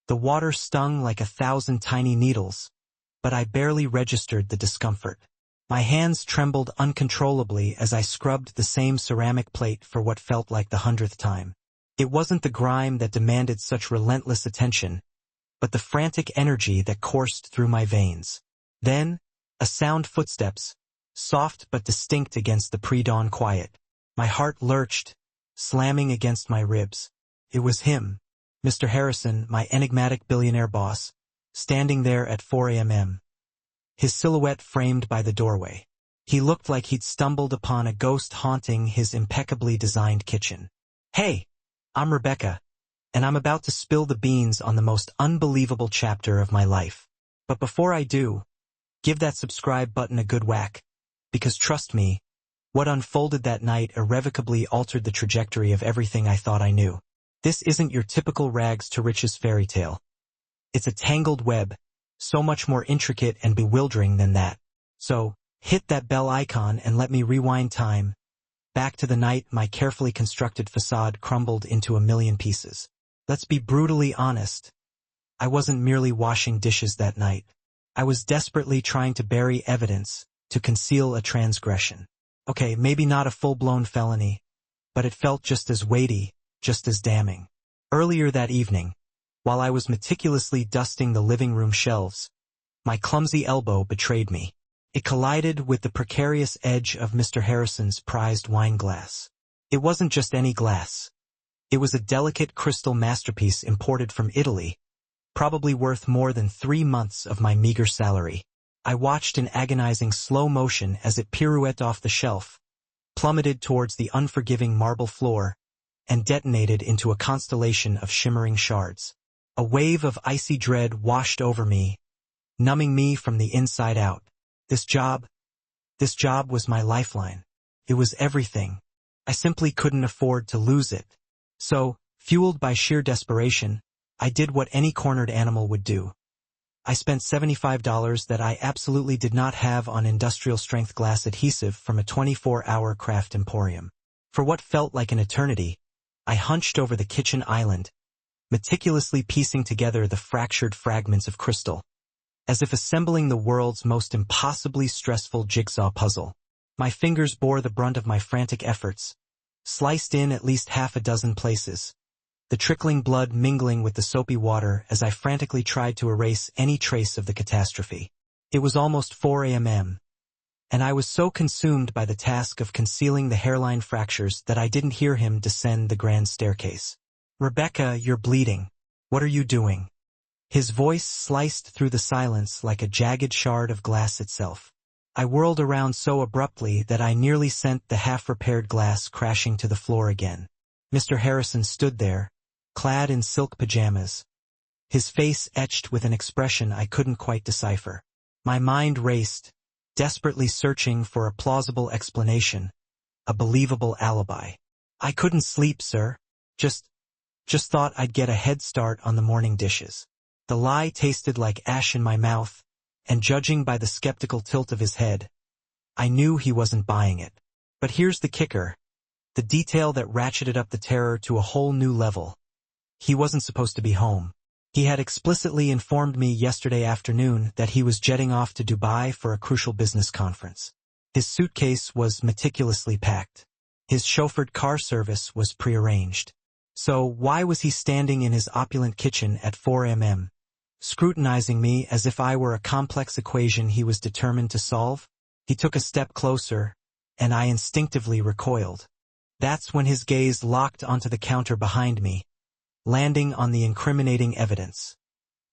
The water stung like 1,000 tiny needles, but I barely registered the discomfort. My hands trembled uncontrollably as I scrubbed the same ceramic plate for what felt like the 100th time. It wasn't the grime that demanded such relentless attention, but the frantic energy that coursed through my veins. Then, a sound footsteps, soft but distinct against the pre-dawn quiet. My heart lurched, slamming against my ribs. It was him, Mr. Harrison, my enigmatic billionaire boss, standing there at 4 a.m. His silhouette framed by the doorway. He looked like he'd stumbled upon a ghost haunting his impeccably designed kitchen. "Hey, I'm Rebecca, and I'm about to spill the beans on the most unbelievable chapter of my life. But before I do, give that subscribe button a good whack, because trust me, what unfolded that night irrevocably altered the trajectory of everything I thought I knew. This isn't your typical rags to riches fairy tale. It's a tangled web, so much more intricate and bewildering than that. So, hit that bell icon and let me rewind time, back to the night my carefully constructed facade crumbled into a million pieces. Let's be brutally honest. I wasn't merely washing dishes that night. I was desperately trying to bury evidence, to conceal a transgression. Okay, maybe not a full-blown felony, but it felt just as weighty, just as damning. Earlier that evening, while I was meticulously dusting the living room shelves, my clumsy elbow betrayed me. It collided with the precarious edge of Mr. Harrison's prized wine glass. It wasn't just any glass. It was a delicate crystal masterpiece imported from Italy, probably worth more than 3 months of my meager salary. I watched in agonizing slow motion as it pirouetted off the shelf, plummeted towards the unforgiving marble floor, and detonated into a constellation of shimmering shards. A wave of icy dread washed over me, numbing me from the inside out. This job was my lifeline. It was everything. I simply couldn't afford to lose it. So, fueled by sheer desperation, I did what any cornered animal would do. I spent $75 that I absolutely did not have on industrial-strength glass adhesive from a 24-hour craft emporium. For what felt like an eternity, I hunched over the kitchen island, meticulously piecing together the fractured fragments of crystal, as if assembling the world's most impossibly stressful jigsaw puzzle. My fingers bore the brunt of my frantic efforts, sliced in at least half a dozen places, the trickling blood mingling with the soapy water as I frantically tried to erase any trace of the catastrophe. It was almost 4 a.m., and I was so consumed by the task of concealing the hairline fractures that I didn't hear him descend the grand staircase. "Rebecca, you're bleeding. What are you doing?" His voice sliced through the silence like a jagged shard of glass itself. I whirled around so abruptly that I nearly sent the half-repaired glass crashing to the floor again. Mr. Harrison stood there, clad in silk pajamas, his face etched with an expression I couldn't quite decipher. My mind raced, desperately searching for a plausible explanation, a believable alibi. "I couldn't sleep, sir. Just thought I'd get a head start on the morning dishes." The lie tasted like ash in my mouth, and judging by the skeptical tilt of his head, I knew he wasn't buying it. But here's the kicker, the detail that ratcheted up the terror to a whole new level. He wasn't supposed to be home. He had explicitly informed me yesterday afternoon that he was jetting off to Dubai for a crucial business conference. His suitcase was meticulously packed. His chauffeured car service was prearranged. So why was he standing in his opulent kitchen at 4 a.m., scrutinizing me as if I were a complex equation he was determined to solve? He took a step closer, and I instinctively recoiled. That's when his gaze locked onto the counter behind me, landing on the incriminating evidence.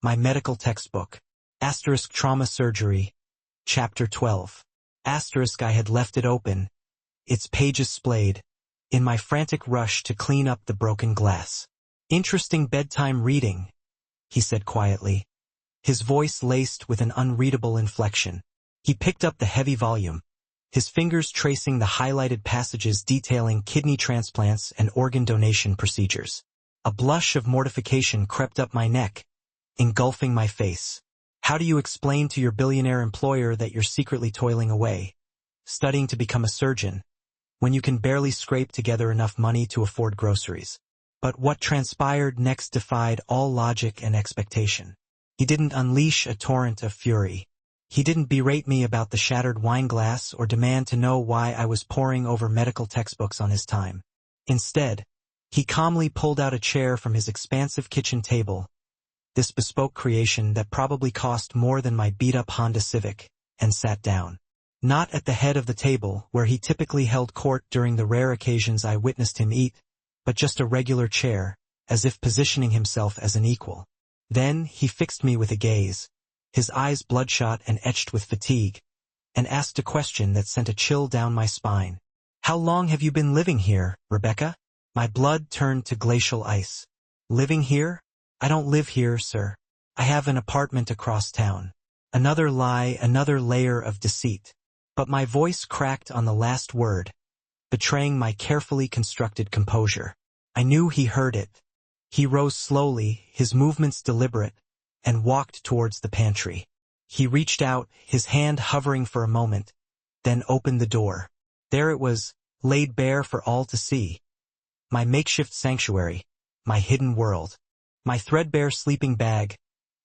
My medical textbook. Asterisk Trauma Surgery. Chapter 12. Asterisk I had left it open, its pages splayed, in my frantic rush to clean up the broken glass. "Interesting bedtime reading," he said quietly, his voice laced with an unreadable inflection. He picked up the heavy volume, his fingers tracing the highlighted passages detailing kidney transplants and organ donation procedures. A blush of mortification crept up my neck, engulfing my face. How do you explain to your billionaire employer that you're secretly toiling away, studying to become a surgeon, when you can barely scrape together enough money to afford groceries? But what transpired next defied all logic and expectation. He didn't unleash a torrent of fury. He didn't berate me about the shattered wine glass or demand to know why I was poring over medical textbooks on his time. Instead, he calmly pulled out a chair from his expansive kitchen table, this bespoke creation that probably cost more than my beat-up Honda Civic, and sat down. Not at the head of the table, where he typically held court during the rare occasions I witnessed him eat, but just a regular chair, as if positioning himself as an equal. Then he fixed me with a gaze, his eyes bloodshot and etched with fatigue, and asked a question that sent a chill down my spine. "How long have you been living here, Rebecca?" My blood turned to glacial ice. "Living here? I don't live here, sir. I have an apartment across town." Another lie, another layer of deceit. But my voice cracked on the last word, betraying my carefully constructed composure. I knew he heard it. He rose slowly, his movements deliberate, and walked towards the pantry. He reached out, his hand hovering for a moment, then opened the door. There it was, laid bare for all to see. My makeshift sanctuary, my hidden world. My threadbare sleeping bag,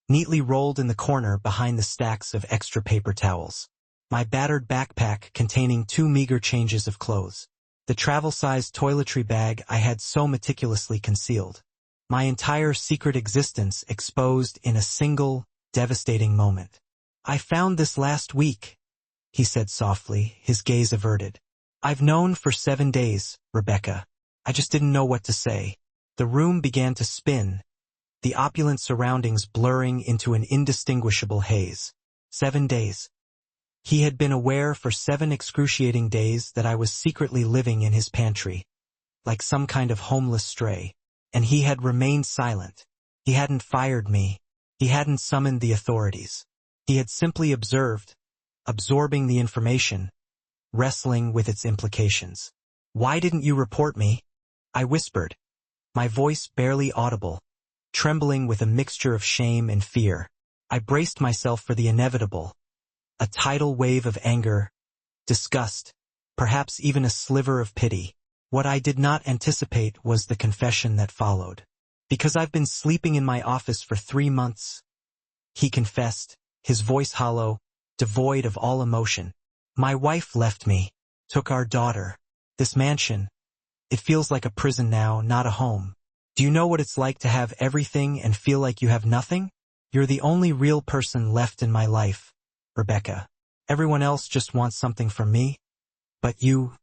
neatly rolled in the corner behind the stacks of extra paper towels. My battered backpack containing 2 meager changes of clothes. The travel-sized toiletry bag I had so meticulously concealed. My entire secret existence exposed in a single, devastating moment. "I found this last week," he said softly, his gaze averted. "I've known for 7 days, Rebecca. I just didn't know what to say." The room began to spin, the opulent surroundings blurring into an indistinguishable haze. 7 days. He had been aware for 7 excruciating days that I was secretly living in his pantry, like some kind of homeless stray. And he had remained silent. He hadn't fired me. He hadn't summoned the authorities. He had simply observed, absorbing the information, wrestling with its implications. "Why didn't you report me?" I whispered, my voice barely audible, trembling with a mixture of shame and fear. I braced myself for the inevitable, a tidal wave of anger, disgust, perhaps even a sliver of pity. What I did not anticipate was the confession that followed. "Because I've been sleeping in my office for 3 months, he confessed, his voice hollow, devoid of all emotion. "My wife left me, took our daughter. This mansion, it feels like a prison now, not a home. Do you know what it's like to have everything and feel like you have nothing? You're the only real person left in my life, Rebecca. Everyone else just wants something from me. But you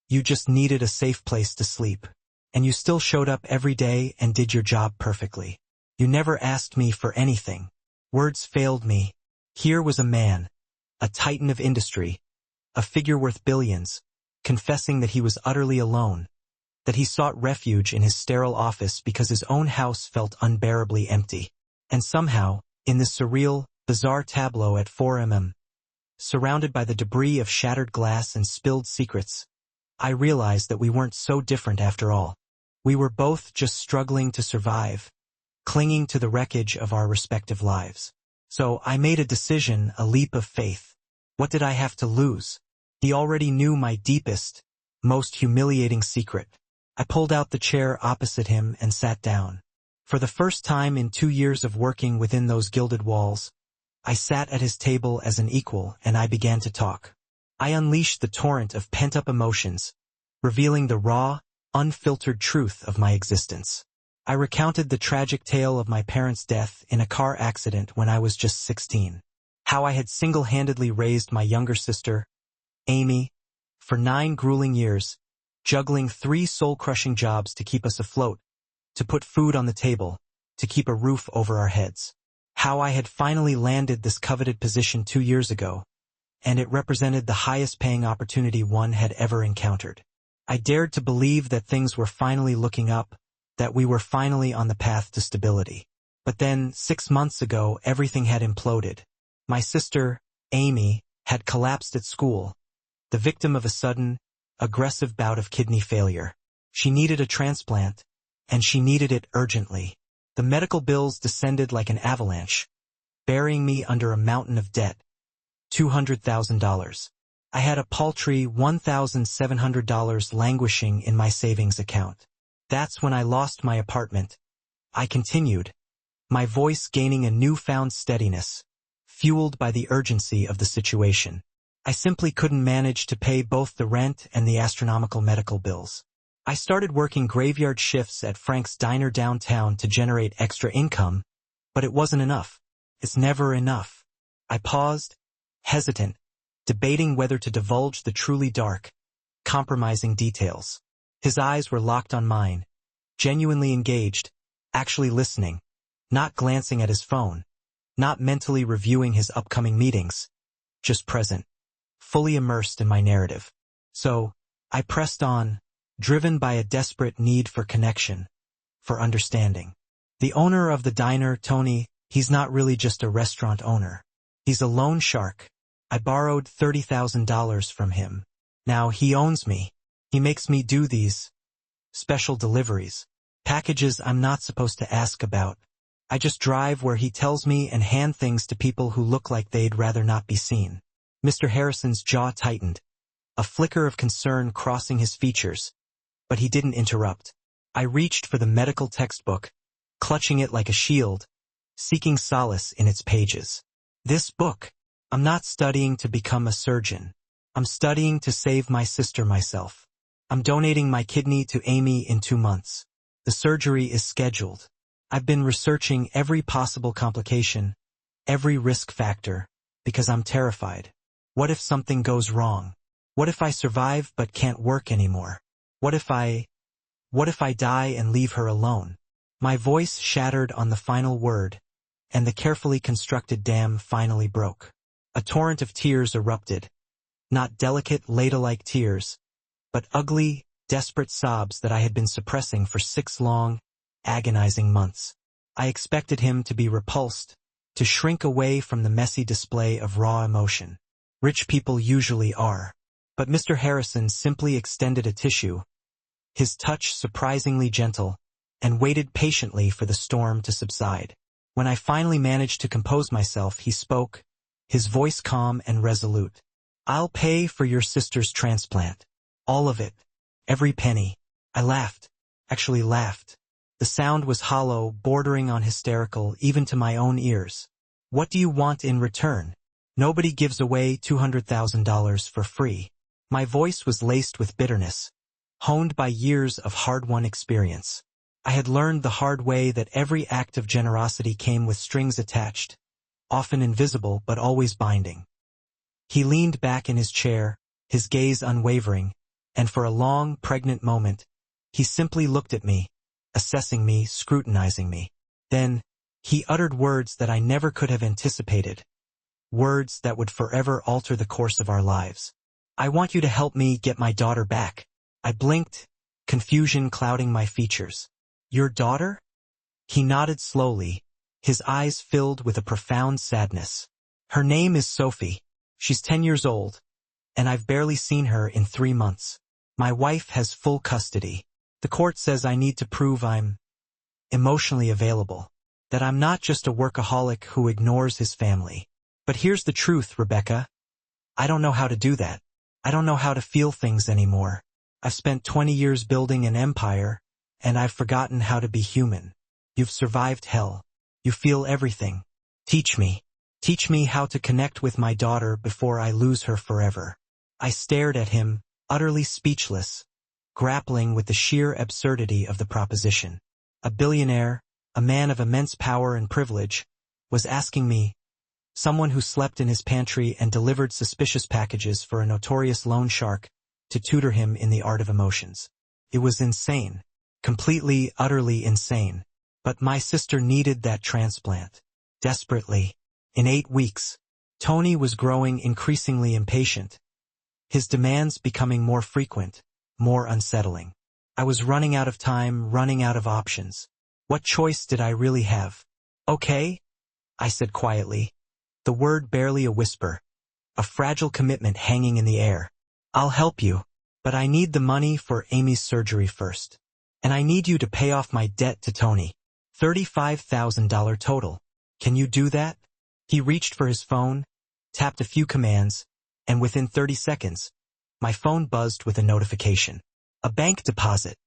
just needed a safe place to sleep. And you still showed up every day and did your job perfectly. You never asked me for anything." Words failed me. Here was a man, a titan of industry, a figure worth billions, confessing that he was utterly alone, that he sought refuge in his sterile office because his own house felt unbearably empty. And somehow, in this surreal, bizarre tableau at 4 surrounded by the debris of shattered glass and spilled secrets, I realized that we weren't so different after all. We were both just struggling to survive, clinging to the wreckage of our respective lives. So I made a decision, a leap of faith. What did I have to lose? He already knew my deepest, most humiliating secret. I pulled out the chair opposite him and sat down. For the first time in 2 years of working within those gilded walls, I sat at his table as an equal and I began to talk. I unleashed the torrent of pent-up emotions, revealing the raw, unfiltered truth of my existence. I recounted the tragic tale of my parents' death in a car accident when I was just 16. How I had single-handedly raised my younger sister, Amy, for 9 grueling years, juggling 3 soul-crushing jobs to keep us afloat, to put food on the table, to keep a roof over our heads. How I had finally landed this coveted position 2 years ago, and it represented the highest-paying opportunity one had ever encountered. I dared to believe that things were finally looking up, that we were finally on the path to stability. But then, 6 months ago, everything had imploded. My sister, Amy, had collapsed at school, the victim of a sudden, aggressive bout of kidney failure. She needed a transplant, and she needed it urgently. The medical bills descended like an avalanche, burying me under a mountain of debt. $200,000. I had a paltry $1,700 languishing in my savings account. That's when I lost my apartment. I continued, my voice gaining a newfound steadiness, fueled by the urgency of the situation. I simply couldn't manage to pay both the rent and the astronomical medical bills. I started working graveyard shifts at Frank's Diner downtown to generate extra income, but it wasn't enough. It's never enough. I paused, hesitant, debating whether to divulge the truly dark, compromising details. His eyes were locked on mine, genuinely engaged, actually listening, not glancing at his phone, not mentally reviewing his upcoming meetings, just present, fully immersed in my narrative. So, I pressed on, driven by a desperate need for connection, for understanding. The owner of the diner, Tony, he's not really just a restaurant owner. He's a loan shark. I borrowed $30,000 from him. Now he owns me. He makes me do these special deliveries, packages I'm not supposed to ask about. I just drive where he tells me and hand things to people who look like they'd rather not be seen. Mr. Harrison's jaw tightened, a flicker of concern crossing his features, but he didn't interrupt. I reached for the medical textbook, clutching it like a shield, seeking solace in its pages. This book. I'm not studying to become a surgeon. I'm studying to save my sister myself. I'm donating my kidney to Amy in 2 months. The surgery is scheduled. I've been researching every possible complication, every risk factor, because I'm terrified. What if something goes wrong? What if I survive but can't work anymore? What if I die and leave her alone? My voice shattered on the final word, and the carefully constructed dam finally broke. A torrent of tears erupted, not delicate ladle-like tears, but ugly, desperate sobs that I had been suppressing for 6 long, agonizing months. I expected him to be repulsed, to shrink away from the messy display of raw emotion. Rich people usually are. But Mr. Harrison simply extended a tissue, his touch surprisingly gentle, and waited patiently for the storm to subside. When I finally managed to compose myself, he spoke, his voice calm and resolute. I'll pay for your sister's transplant. All of it. Every penny. I laughed. Actually laughed. The sound was hollow, bordering on hysterical, even to my own ears. What do you want in return? Nobody gives away $200,000 for free. My voice was laced with bitterness, honed by years of hard-won experience. I had learned the hard way that every act of generosity came with strings attached, often invisible but always binding. He leaned back in his chair, his gaze unwavering, and for a long, pregnant moment, he simply looked at me, assessing me, scrutinizing me. Then, he uttered words that I never could have anticipated, words that would forever alter the course of our lives. I want you to help me get my daughter back. I blinked, confusion clouding my features. Your daughter? He nodded slowly, his eyes filled with a profound sadness. Her name is Sophie. She's 10 years old, and I've barely seen her in 3 months. My wife has full custody. The court says I need to prove I'm emotionally available, that I'm not just a workaholic who ignores his family. But here's the truth, Rebecca. I don't know how to do that. I don't know how to feel things anymore. I've spent 20 years building an empire, and I've forgotten how to be human. You've survived hell. You feel everything. Teach me. Teach me how to connect with my daughter before I lose her forever. I stared at him, utterly speechless, grappling with the sheer absurdity of the proposition. A billionaire, a man of immense power and privilege, was asking me, someone who slept in his pantry and delivered suspicious packages for a notorious loan shark, to tutor him in the art of emotions. It was insane. Completely, utterly insane. But my sister needed that transplant. Desperately. In 8 weeks, Tony was growing increasingly impatient, his demands becoming more frequent, more unsettling. I was running out of time, running out of options. What choice did I really have? Okay, I said quietly, the word barely a whisper, a fragile commitment hanging in the air. I'll help you, but I need the money for Amy's surgery first. And I need you to pay off my debt to Tony. $35,000 total. Can you do that? He reached for his phone, tapped a few commands, and within 30 seconds, my phone buzzed with a notification. A bank deposit.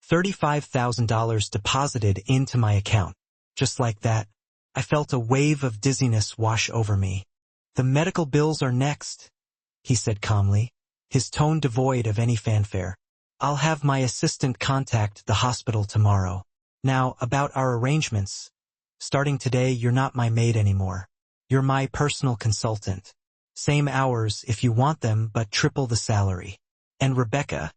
$35,000 deposited into my account. Just like that, I felt a wave of dizziness wash over me. "The medical bills are next," he said calmly, his tone devoid of any fanfare. "I'll have my assistant contact the hospital tomorrow. Now, about our arrangements. Starting today, you're not my maid anymore. You're my personal consultant. Same hours if you want them, but triple the salary. And Rebecca—"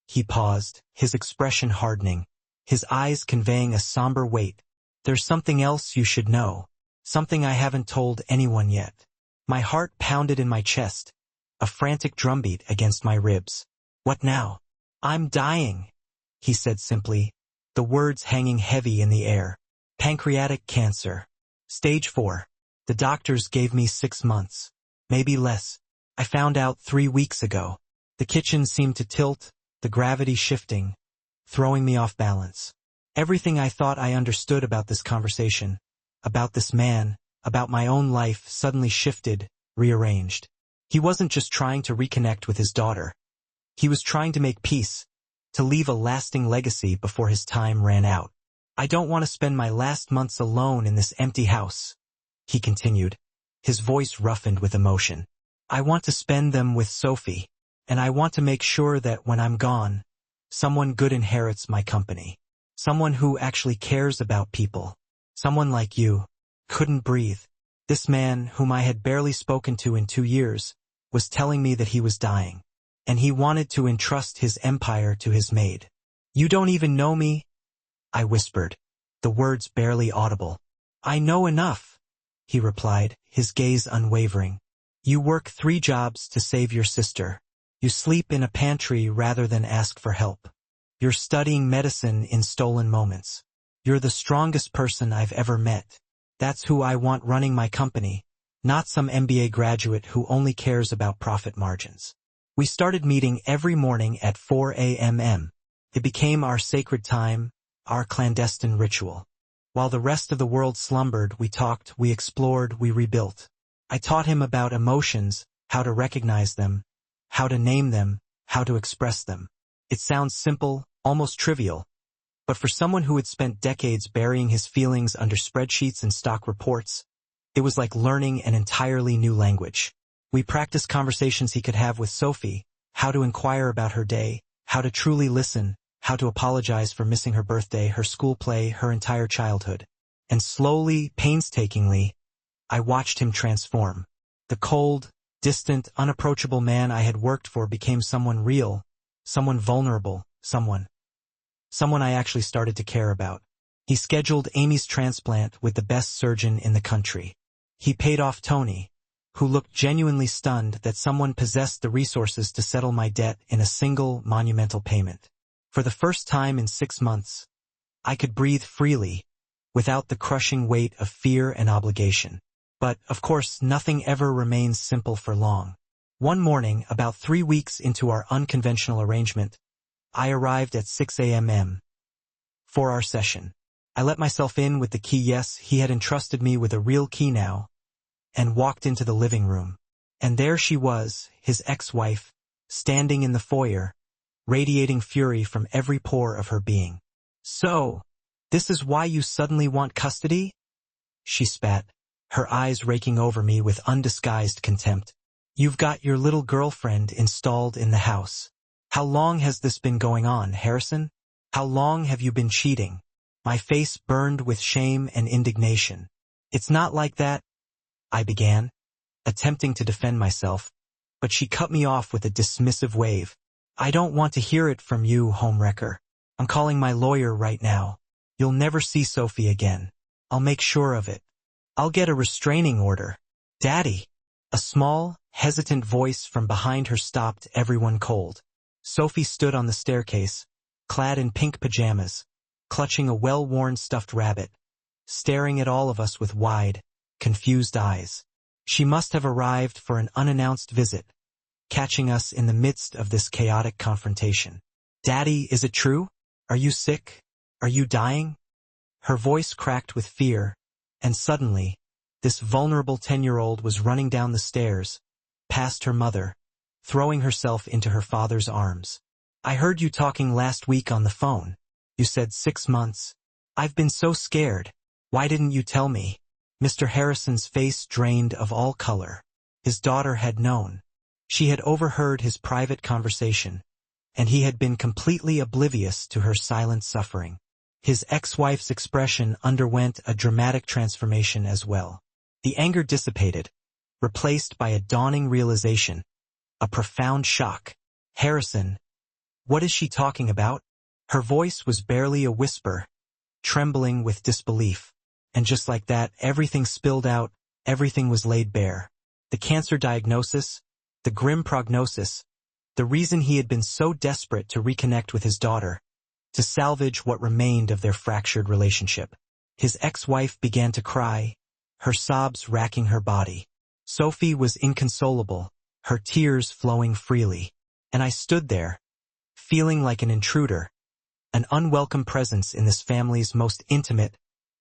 He paused, his expression hardening, his eyes conveying a somber weight. "There's something else you should know. Something I haven't told anyone yet." My heart pounded in my chest, a frantic drumbeat against my ribs. "What now?" "I'm dying," he said simply, the words hanging heavy in the air. "Pancreatic cancer. Stage 4. The doctors gave me 6 months. Maybe less. I found out 3 weeks ago." The kitchen seemed to tilt, the gravity shifting, throwing me off balance. Everything I thought I understood about this conversation, about this man, about my own life suddenly shifted, rearranged. He wasn't just trying to reconnect with his daughter. He was trying to make peace, to leave a lasting legacy before his time ran out. "I don't want to spend my last months alone in this empty house," he continued, his voice roughened with emotion. "I want to spend them with Sophie, and I want to make sure that when I'm gone, someone good inherits my company. Someone who actually cares about people. Someone like you." Couldn't breathe. This man, whom I had barely spoken to in 2 years, was telling me that he was dying, and he wanted to entrust his empire to his maid. "You don't even know me," I whispered, the words barely audible. "I know enough," he replied, his gaze unwavering. "You work 3 jobs to save your sister. You sleep in a pantry rather than ask for help. You're studying medicine in stolen moments. You're the strongest person I've ever met. That's who I want running my company, not some MBA graduate who only cares about profit margins." We started meeting every morning at 4 a.m. It became our sacred time, our clandestine ritual. While the rest of the world slumbered, we talked, we explored, we rebuilt. I taught him about emotions, how to recognize them, how to name them, how to express them. It sounds simple, almost trivial, but for someone who had spent decades burying his feelings under spreadsheets and stock reports, it was like learning an entirely new language. We practiced conversations he could have with Sophie, how to inquire about her day, how to truly listen, how to apologize for missing her birthday, her school play, her entire childhood. And slowly, painstakingly, I watched him transform. The cold, distant, unapproachable man I had worked for became someone real, someone vulnerable, someone I actually started to care about. He scheduled Amy's transplant with the best surgeon in the country. He paid off Tony, who looked genuinely stunned that someone possessed the resources to settle my debt in a single monumental payment. For the first time in 6 months, I could breathe freely, without the crushing weight of fear and obligation. But, of course, nothing ever remains simple for long. One morning, about 3 weeks into our unconventional arrangement, I arrived at 6 a.m. for our session. I let myself in with the key. Yes, he had entrusted me with a real key now, and walked into the living room. And there she was, his ex-wife, standing in the foyer, radiating fury from every pore of her being. "So, this is why you suddenly want custody?" she spat, her eyes raking over me with undisguised contempt. "You've got your little girlfriend installed in the house. How long has this been going on, Harrison? How long have you been cheating?" My face burned with shame and indignation. "It's not like that," I began, attempting to defend myself, but she cut me off with a dismissive wave. "I don't want to hear it from you, homewrecker. I'm calling my lawyer right now. You'll never see Sophie again. I'll make sure of it. I'll get a restraining order." "Daddy!" A small, hesitant voice from behind her stopped everyone cold. Sophie stood on the staircase, clad in pink pajamas, clutching a well-worn stuffed rabbit, staring at all of us with wide, confused eyes. She must have arrived for an unannounced visit, catching us in the midst of this chaotic confrontation. "Daddy, is it true? Are you sick? Are you dying?" Her voice cracked with fear, and suddenly, this vulnerable 10-year-old was running down the stairs, past her mother, throwing herself into her father's arms. "I heard you talking last week on the phone. You said 6 months. I've been so scared. Why didn't you tell me? Mr. Harrison's face drained of all color. His daughter had known. She had overheard his private conversation, and he had been completely oblivious to her silent suffering. His ex-wife's expression underwent a dramatic transformation as well. The anger dissipated, replaced by a dawning realization, a profound shock. Harrison, what is she talking about? Her voice was barely a whisper, trembling with disbelief. And just like that, everything spilled out, everything was laid bare. The cancer diagnosis, the grim prognosis, the reason he had been so desperate to reconnect with his daughter, to salvage what remained of their fractured relationship. His ex-wife began to cry, her sobs racking her body. Sophie was inconsolable, her tears flowing freely. And I stood there, feeling like an intruder, an unwelcome presence in this family's most intimate,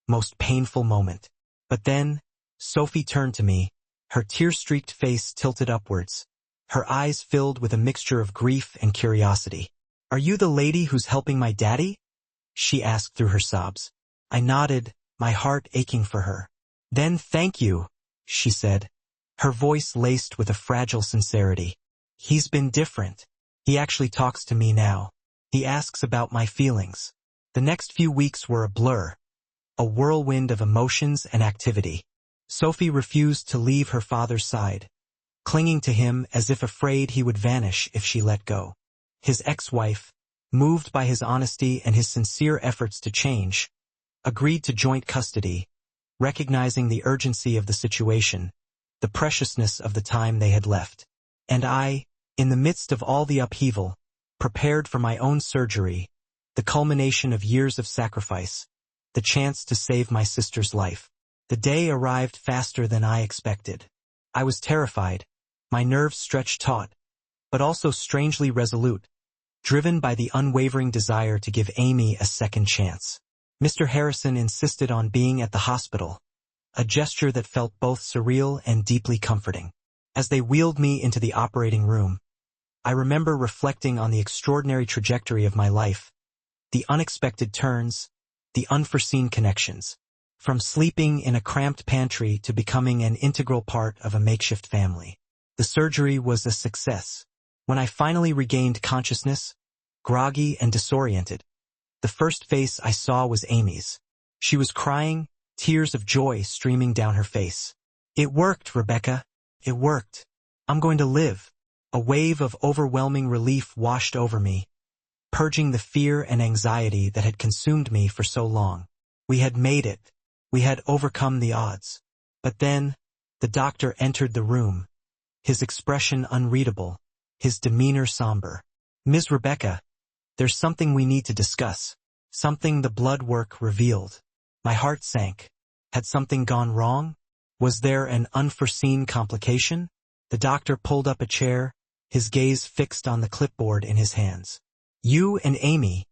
most painful moment. But then, Sophie turned to me, her tear-streaked face tilted upwards, her eyes filled with a mixture of grief and curiosity. Are you the lady who's helping my daddy? She asked through her sobs. I nodded, my heart aching for her. Then thank you, she said, her voice laced with a fragile sincerity. He's been different. He actually talks to me now. He asks about my feelings. The next few weeks were a blur, a whirlwind of emotions and activity. Sophie refused to leave her father's side, clinging to him as if afraid he would vanish if she let go. His ex-wife, moved by his honesty and his sincere efforts to change, agreed to joint custody, recognizing the urgency of the situation, the preciousness of the time they had left. And I, in the midst of all the upheaval, prepared for my own surgery, the culmination of years of sacrifice, the chance to save my sister's life. The day arrived faster than I expected. I was terrified, my nerves stretched taut, but also strangely resolute, driven by the unwavering desire to give Amy a second chance. Mr. Harrison insisted on being at the hospital, a gesture that felt both surreal and deeply comforting. As they wheeled me into the operating room, I remember reflecting on the extraordinary trajectory of my life, the unexpected turns, the unforeseen connections, from sleeping in a cramped pantry to becoming an integral part of a makeshift family. The surgery was a success. When I finally regained consciousness, groggy and disoriented, the first face I saw was Amy's. She was crying, tears of joy streaming down her face. It worked, Rebecca. It worked. I'm going to live. A wave of overwhelming relief washed over me, purging the fear and anxiety that had consumed me for so long. We had made it. We had overcome the odds. But then, the doctor entered the room, his expression unreadable, his demeanor somber. Ms. Rebecca, there's something we need to discuss. Something the blood work revealed. My heart sank. Had something gone wrong? Was there an unforeseen complication? The doctor pulled up a chair, his gaze fixed on the clipboard in his hands. You and Amy,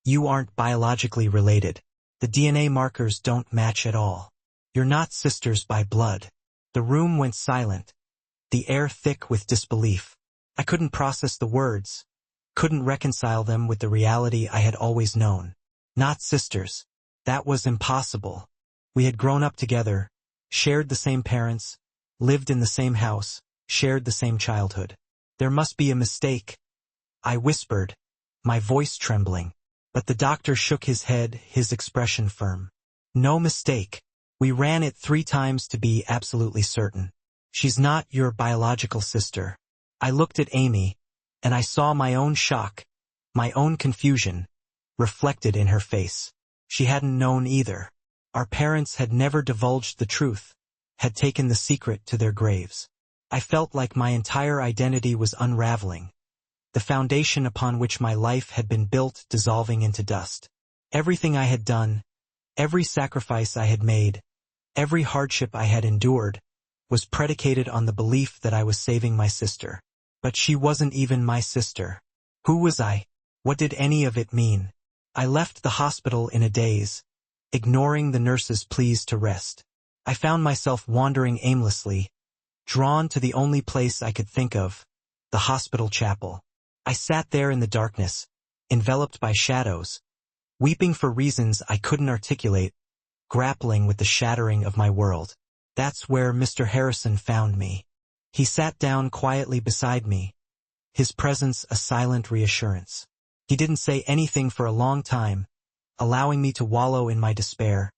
you aren't biologically related. The DNA markers don't match at all. You're not sisters by blood. The room went silent, the air thick with disbelief. I couldn't process the words, couldn't reconcile them with the reality I had always known. Not sisters. That was impossible. We had grown up together, shared the same parents, lived in the same house, shared the same childhood. There must be a mistake, I whispered, my voice trembling. But the doctor shook his head, his expression firm. No mistake. We ran it 3 times to be absolutely certain. She's not your biological sister. I looked at Amy, and I saw my own shock, my own confusion, reflected in her face. She hadn't known either. Our parents had never divulged the truth, had taken the secret to their graves. I felt like my entire identity was unraveling, the foundation upon which my life had been built dissolving into dust. Everything I had done, every sacrifice I had made, every hardship I had endured, was predicated on the belief that I was saving my sister. But she wasn't even my sister. Who was I? What did any of it mean? I left the hospital in a daze, ignoring the nurse's pleas to rest. I found myself wandering aimlessly, drawn to the only place I could think of, the hospital chapel. I sat there in the darkness, enveloped by shadows, weeping for reasons I couldn't articulate, grappling with the shattering of my world. That's where Mr. Harrison found me. He sat down quietly beside me, his presence a silent reassurance. He didn't say anything for a long time, allowing me to wallow in my despair,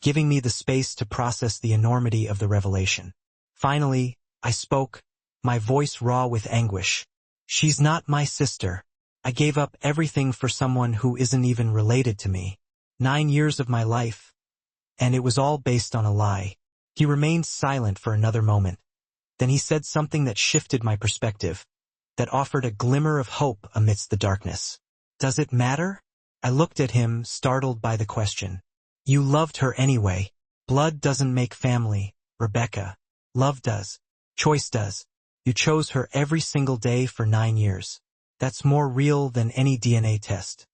giving me the space to process the enormity of the revelation. Finally, I spoke, my voice raw with anguish. She's not my sister. I gave up everything for someone who isn't even related to me. 9 years of my life. And it was all based on a lie. He remained silent for another moment. Then he said something that shifted my perspective, that offered a glimmer of hope amidst the darkness. Does it matter? I looked at him, startled by the question. You loved her anyway. Blood doesn't make family, Rebecca. Love does. Choice does. You chose her every single day for 9 years. That's more real than any DNA test.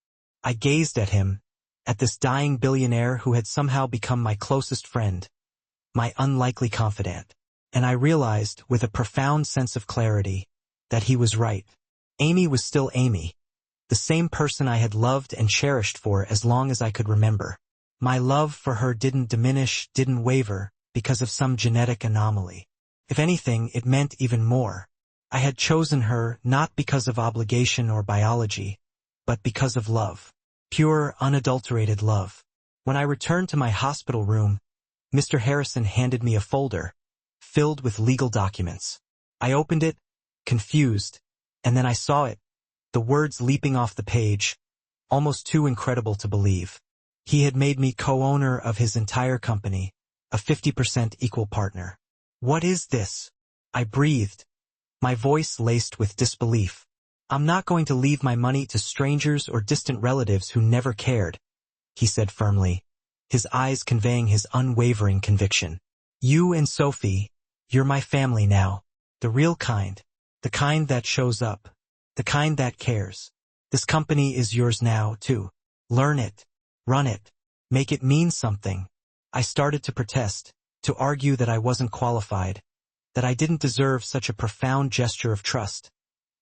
I gazed at him, at this dying billionaire who had somehow become my closest friend, my unlikely confidant. And I realized, with a profound sense of clarity, that he was right. Amy was still Amy, the same person I had loved and cherished for as long as I could remember. My love for her didn't diminish, didn't waver, because of some genetic anomaly. If anything, it meant even more. I had chosen her not because of obligation or biology, but because of love. Pure, unadulterated love. When I returned to my hospital room, Mr. Harrison handed me a folder, filled with legal documents. I opened it, confused, and then I saw it, the words leaping off the page, almost too incredible to believe. He had made me co-owner of his entire company, a 50% equal partner. What is this? I breathed, my voice laced with disbelief. I'm not going to leave my money to strangers or distant relatives who never cared, he said firmly, his eyes conveying his unwavering conviction. You and Sophie, you're my family now. The real kind. The kind that shows up. The kind that cares. This company is yours now, too. Learn it. Run it. Make it mean something. I started to protest, to argue that I wasn't qualified, that I didn't deserve such a profound gesture of trust.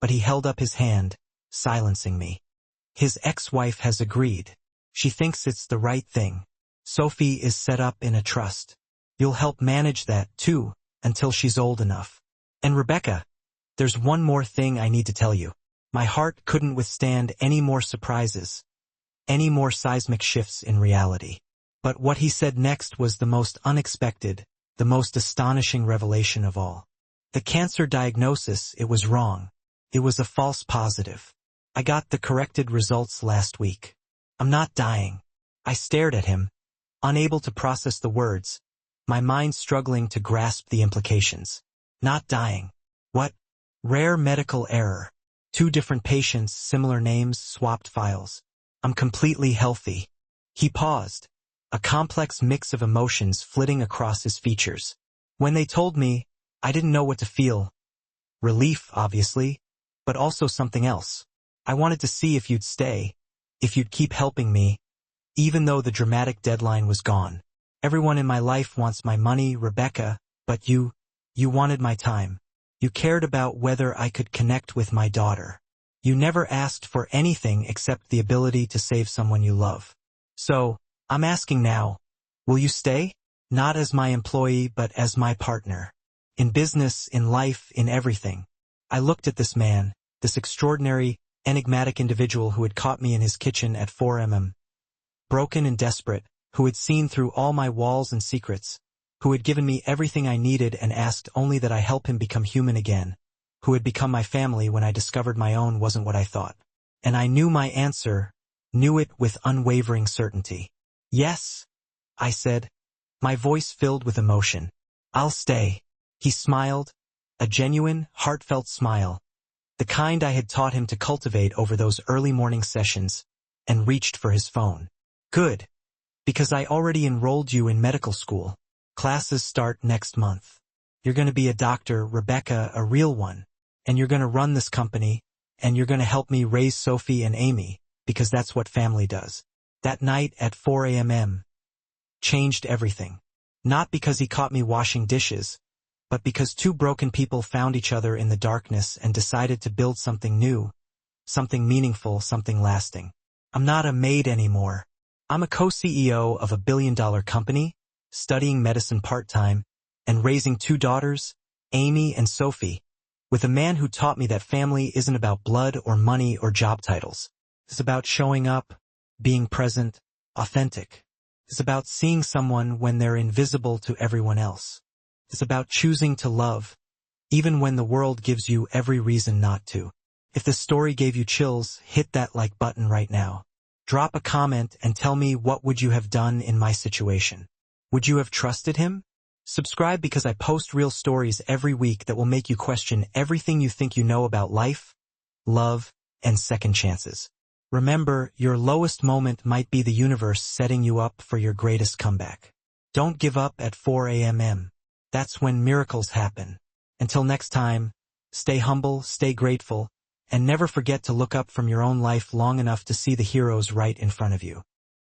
But he held up his hand, silencing me. His ex-wife has agreed. She thinks it's the right thing. Sophie is set up in a trust. You'll help manage that, too, until she's old enough. And Rebecca, there's one more thing I need to tell you. My heart couldn't withstand any more surprises, any more seismic shifts in reality. But what he said next was the most unexpected, the most astonishing revelation of all. The cancer diagnosis, it was wrong. It was a false positive. I got the corrected results last week. I'm not dying. I stared at him, unable to process the words, my mind struggling to grasp the implications. Not dying. What? Rare medical error. 2 different patients, similar names, swapped files. I'm completely healthy. He paused, a complex mix of emotions flitting across his features. When they told me, I didn't know what to feel. Relief, obviously, but also something else. I wanted to see if you'd stay, if you'd keep helping me, even though the dramatic deadline was gone. Everyone in my life wants my money, Rebecca, but you wanted my time. You cared about whether I could connect with my daughter. You never asked for anything except the ability to save someone you love. So, I'm asking now, will you stay? Not as my employee, but as my partner. In business, in life, in everything. I looked at this man, this extraordinary, enigmatic individual who had caught me in his kitchen at 4 a.m. Broken and desperate, who had seen through all my walls and secrets, who had given me everything I needed and asked only that I help him become human again, who had become my family when I discovered my own wasn't what I thought. And I knew my answer, knew it with unwavering certainty. Yes, I said, my voice filled with emotion. I'll stay. He smiled, a genuine, heartfelt smile, the kind I had taught him to cultivate over those early morning sessions, and reached for his phone. Good, because I already enrolled you in medical school. Classes start next month. You're going to be a doctor, Rebecca, a real one, and you're going to run this company, and you're going to help me raise Sophie and Amy, because that's what family does. That night at 4 a.m. changed everything. Not because he caught me washing dishes, but because 2 broken people found each other in the darkness and decided to build something new, something meaningful, something lasting. I'm not a maid anymore. I'm a co-CEO of a billion-dollar company, studying medicine part-time, and raising two daughters, Amy and Sophie, with a man who taught me that family isn't about blood or money or job titles. It's about showing up, being present, authentic. It's about seeing someone when they're invisible to everyone else. It's about choosing to love, even when the world gives you every reason not to. If the story gave you chills, hit that like button right now. Drop a comment and tell me what would you have done in my situation. Would you have trusted him? Subscribe because I post real stories every week that will make you question everything you think you know about life, love, and second chances. Remember, your lowest moment might be the universe setting you up for your greatest comeback. Don't give up at 4 a.m. That's when miracles happen. Until next time, stay humble, stay grateful, and never forget to look up from your own life long enough to see the heroes right in front of you.